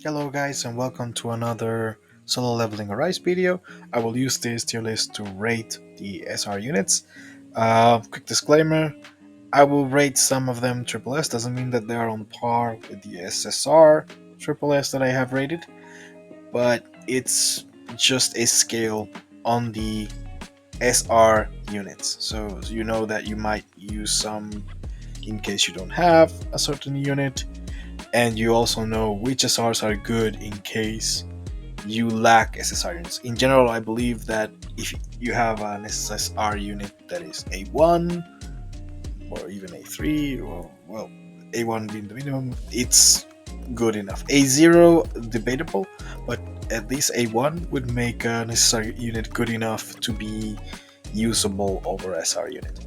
Hello guys and welcome to another solo leveling Arise video. I will use this tier list to rate the SR units. Quick disclaimer, I will rate some of them triple S, doesn't mean that they are on par with the SSR triple S that I have rated, but it's just a scale on the SR units. So you know that you might use some in case you don't have a certain unit, and you also know which SRs are good in case you lack SSR units. In general, I believe that if you have an SSR unit that is A1 or even A3, or well, A1 being the minimum, it's good enough. A0, debatable, but at least A1 would make an SSR unit good enough to be usable over SR unit.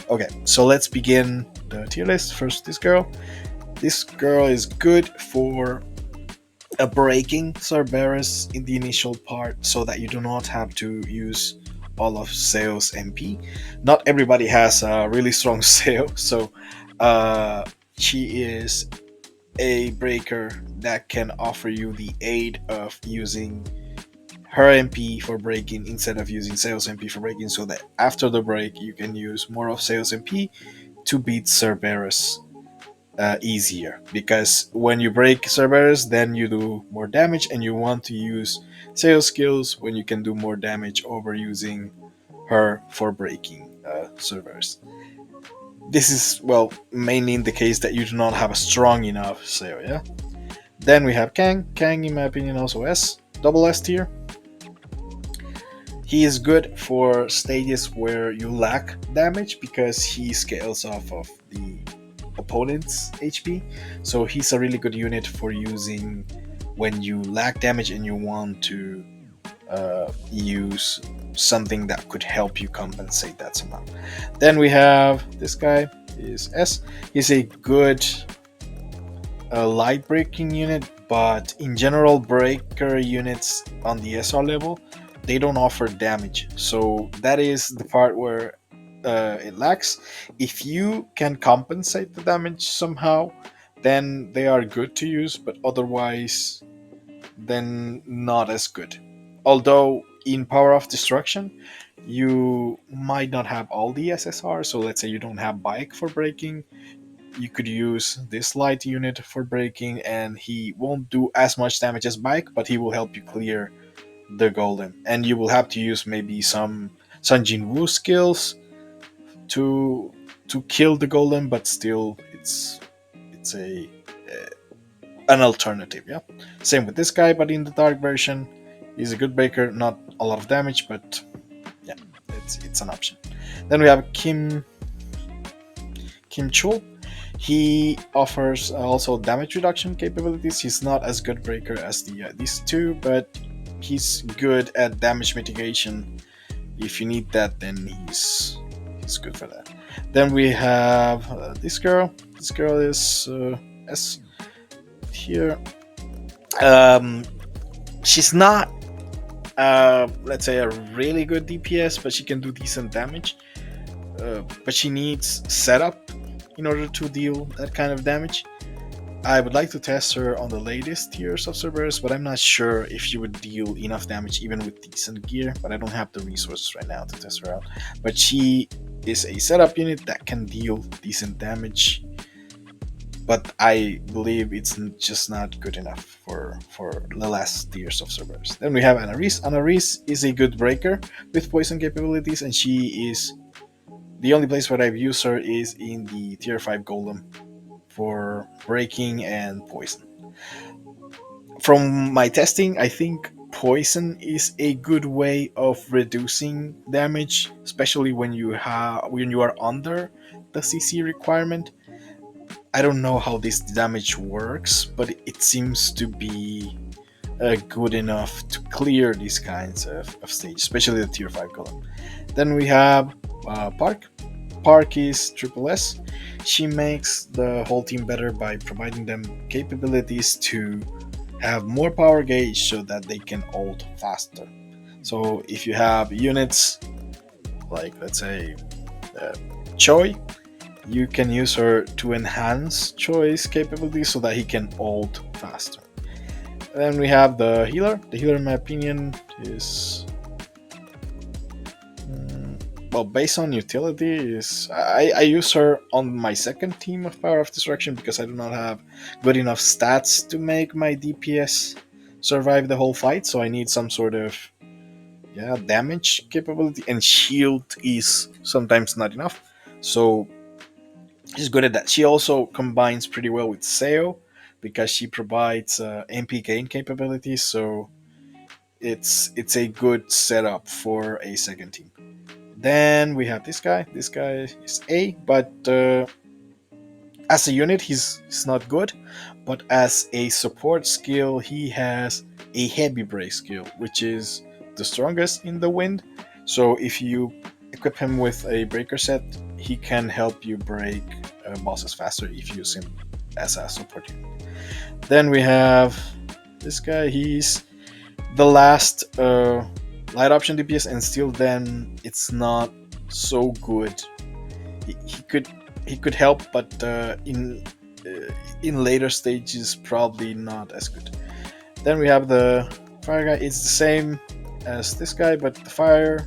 Okay, so let's begin the tier list. First, this girl. This girl is good for a breaking Cerberus in the initial part so that you do not have to use all of Sail's MP. Not everybody has a really strong Sail, so uh, she is a breaker that can offer you the aid of using her MP for breaking instead of using Sail's MP for breaking, so that after the break you can use more of Sail's MP to beat Cerberus easier, because when you break Cerberus then you do more damage, and you want to use sales skills when you can do more damage over using her for breaking Cerberus. This is, well, mainly in the case that you do not have a strong enough sale. Yeah. Then we have Kang, in my opinion, also double S tier. He is good for stages where you lack damage because he scales off of the opponent's HP. So he's a really good unit for using when you lack damage and you want to use something that could help you compensate that somehow. Then we have this guy is S. He's a good light breaking unit, but in general, breaker units on the SR level, they don't offer damage. So that is the part where it lacks. If you can compensate the damage somehow, then they are good to use, but otherwise, then not as good. Although in Power of Destruction, you might not have all the SSR. So let's say you don't have Bike for breaking, you could use this light unit for breaking, and he won't do as much damage as Bike, but he will help you clear the golem. And you will have to use maybe some Sanjin Wu skills to kill the golem, but still it's a an alternative. Yeah. Same with this guy, but in the dark version, he's a good breaker, not a lot of damage, but yeah, it's an option. Then we have Kim Chul. He offers also damage reduction capabilities. He's not as good breaker as these two, but he's good at damage mitigation. If you need that, then he's good for that. Then we have this girl. This girl is S here. Um, she's not, let's say, a really good DPS, but she can do decent damage. But she needs setup in order to deal that kind of damage. I would like to test her on the latest tiers of Cerberus, but I'm not sure if she would deal enough damage even with decent gear, but I don't have the resources right now to test her out. But she is a setup unit that can deal decent damage, but I believe it's just not good enough for the last tiers of Cerberus. Then we have Anaris. Anaris is a good breaker with poison capabilities, and she is the only place where I've used her is in the tier 5 golem for breaking and poison. From my testing, I think poison is a good way of reducing damage, especially when you are under the CC requirement. I don't know how this damage works, but it seems to be good enough to clear these kinds of stages, especially the tier 5 golem. Then we have Park. Park is triple S. She makes the whole team better by providing them capabilities to have more power gauge so that they can ult faster. So if you have units like, let's say, uh, Choi, you can use her to enhance Choi's capabilities so that he can ult faster. Then we have the healer. The healer, in my opinion, is well, based on utility. Is I use her on my second team of Power of Destruction because I do not have good enough stats to make my DPS survive the whole fight. So I need some sort of damage capability, and shield is sometimes not enough. So she's good at that. She also combines pretty well with SEO because she provides MP gain capabilities. So it's a good setup for a second team. Then we have this guy. This guy is A, but as a unit, he's not good. But as a support skill, he has a heavy break skill, which is the strongest in the wind. So if you equip him with a breaker set, he can help you break bosses faster if you use him as a support unit. Then we have this guy. He's the last light option DPS, and still then it's not so good. He could help, but in later stages probably not as good. Then we have the fire guy. It's the same as this guy, but the fire,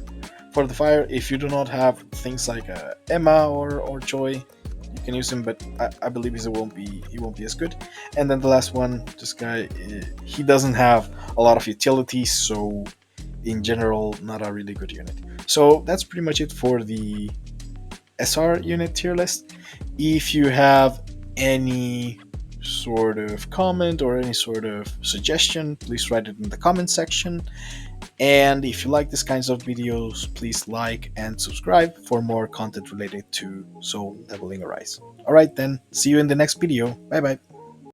if you do not have things like Emma or Joy, you can use him, but I believe he won't be as good. And then the last one, this guy, he doesn't have a lot of utility, so in general, not a really good unit. So that's pretty much it for the SR unit tier list. If you have any sort of comment or any sort of suggestion, please write it in the comment section. And if you like these kinds of videos, please like and subscribe for more content related to Soul Leveling Arise. Alright then, see you in the next video. Bye bye.